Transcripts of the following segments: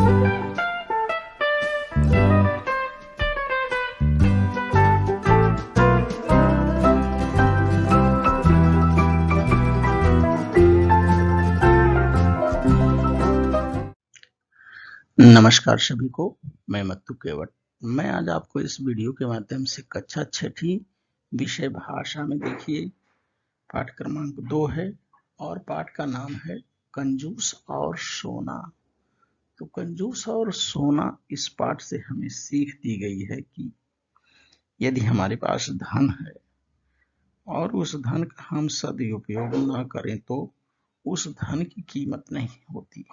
नमस्कार सभी को, मैं मत्तू केवट। मैं आज आपको इस वीडियो के माध्यम से कक्षा छठी विषय भाषा में देखिए पाठ क्रमांक 2 है और पाठ का नाम है कंजूस और सोना। तो कंजूस और सोना इस पाठ से हमें सीख दी गई है कि यदि हमारे पास धन है और उस धन का हम सदुपयोग न करें तो उस धन की कीमत नहीं होती।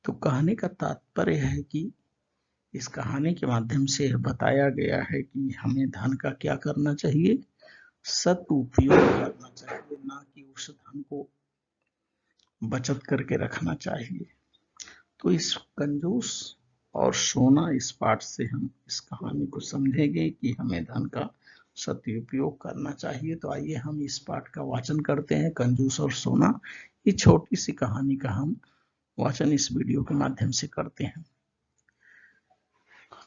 तो कहने का तात्पर्य है कि इस कहानी के माध्यम से बताया गया है कि हमें धन का क्या करना चाहिए, सदुपयोग करना चाहिए, ना कि उस धन को बचत करके रखना चाहिए। तो इस कंजूस और सोना इस पाठ से हम इस कहानी को समझेंगे कि हमें धन का सदुपयोग करना चाहिए। तो आइए हम इस पाठ का वाचन करते हैं, कंजूस और सोना। ये छोटी सी कहानी का हम वाचन इस वीडियो के माध्यम से करते हैं।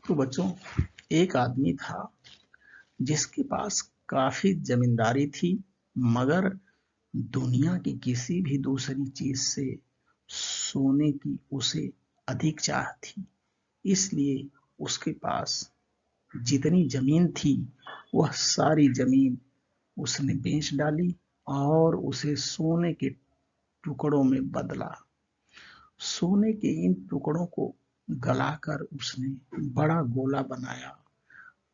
तो बच्चों, एक आदमी था जिसके पास काफी जमींदारी थी, मगर दुनिया की किसी भी दूसरी चीज से सोने की उसे अधिक चाह थी। इसलिए उसके पास जितनी जमीन थी वह सारी जमीन उसने बेच डाली और उसे सोने के टुकड़ों में बदला। सोने के इन टुकड़ों को गलाकर उसने बड़ा गोला बनाया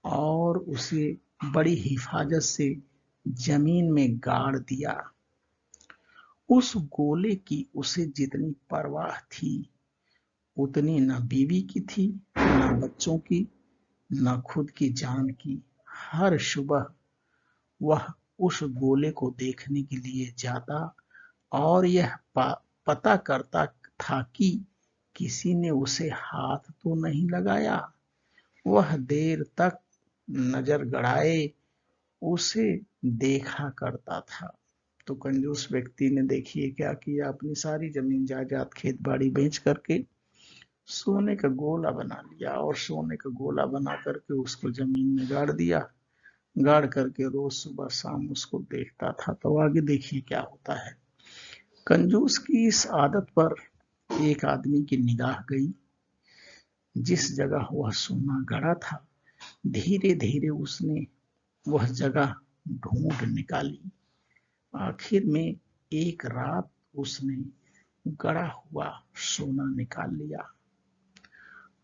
और उसे बड़ी हिफाजत से जमीन में गाड़ दिया। उस गोले की उसे जितनी परवाह थी उतनी न बीवी की थी, न बच्चों की, न खुद की जान की। हर सुबह वह उस गोले को देखने के लिए जाता और यह पता करता था कि किसी ने उसे हाथ तो नहीं लगाया। वह देर तक नजर गड़ाए उसे देखा करता था। तो कंजूस व्यक्ति ने देखिए क्या किया, अपनी सारी जमीन जायदाद खेत बाड़ी बेच करके सोने का गोला बना लिया और सोने का गोला बना करके उसको जमीन में गाड़ दिया। गाड़ करके रोज सुबह शाम उसको देखता था। तो आगे देखिए क्या होता है। कंजूस की इस आदत पर एक आदमी की निगाह गई। जिस जगह वह सोना गड़ा था, धीरे धीरे उसने वह जगह ढूंढ निकाली। आखिर में एक रात उसने गड़ा हुआ सोना निकाल लिया।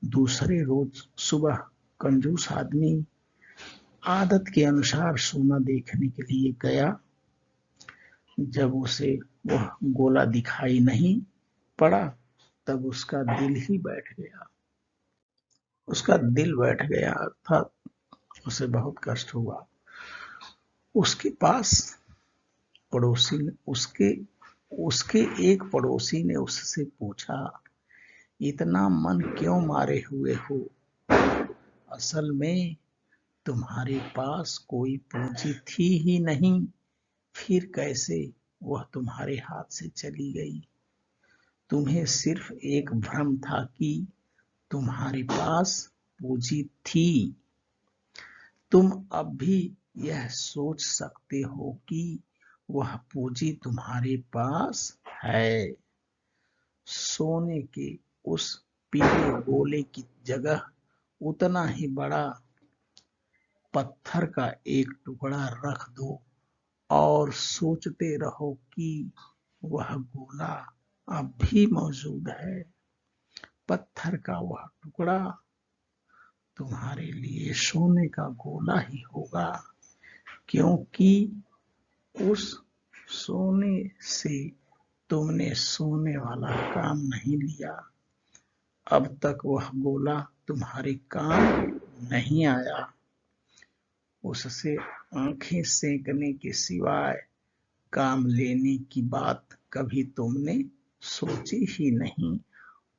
दूसरे रोज सुबह कंजूस आदमी आदत के अनुसार सोना देखने के लिए गया। जब उसे वह गोला दिखाई नहीं पड़ा तब उसका दिल ही बैठ गया। उसका दिल बैठ गया अर्थात उसे बहुत कष्ट हुआ। उसके पास पड़ोसी ने उसके एक पड़ोसी ने उससे पूछा, इतना मन क्यों मारे हुए हो? असल में तुम्हारे पास कोई पूंजी थी ही नहीं, फिर कैसे वह तुम्हारे हाथ से चली गई? तुम्हें सिर्फ एक भ्रम था कि तुम्हारे पास पूंजी थी। तुम अब भी यह सोच सकते हो कि वह पूंजी तुम्हारे पास है। सोने के उस पीले गोले की जगह उतना ही बड़ा पत्थर का एक टुकड़ा रख दो और सोचते रहो कि वह गोला अब भी मौजूद है। पत्थर का वह टुकड़ा तुम्हारे लिए सोने का गोला ही होगा, क्योंकि उस सोने से तुमने सोने वाला काम नहीं लिया। अब तक वह गोला तुम्हारे काम नहीं आया। उससे आंखें सेंकने के सिवाय काम लेने की बात कभी तुमने सोची ही नहीं।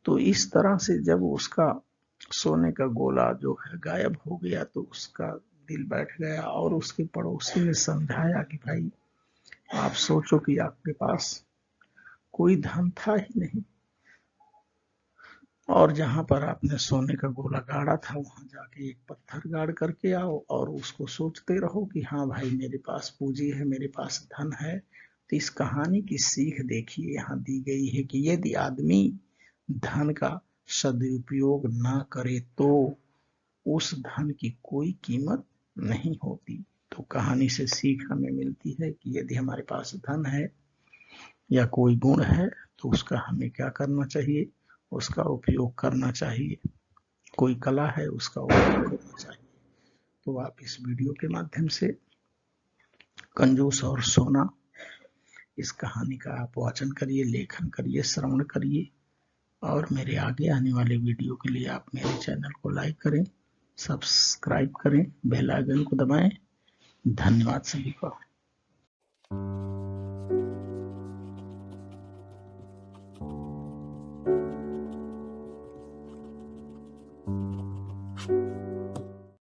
तो इस तरह से जब उसका सोने का गोला जो है गायब हो गया तो उसका दिल बैठ गया और उसके पड़ोसी ने समझाया कि भाई आप सोचो कि आपके पास कोई धन था ही नहीं, और जहां पर आपने सोने का गोला गाड़ा था वहां जाके एक पत्थर गाड़ करके आओ और उसको सोचते रहो कि हाँ भाई मेरे पास पूंजी है, मेरे पास धन है। तो इस कहानी की सीख देखिए यहाँ दी गई है कि यदि आदमी धन का सदुपयोग ना करे तो उस धन की कोई कीमत नहीं होती। तो कहानी से सीख हमें मिलती है कि यदि हमारे पास धन है या कोई गुण है तो उसका हमें क्या करना चाहिए, उसका उपयोग करना चाहिए। कोई कला है उसका उपयोग करना चाहिए। तो आप इस वीडियो के माध्यम से कंजूस और सोना इस कहानी का आप वाचन करिए, लेखन करिए, श्रवण करिए और मेरे आगे आने वाले वीडियो के लिए आप मेरे चैनल को लाइक करें, सब्सक्राइब करें, बेल आइकन को दबाएं। धन्यवाद सभी का।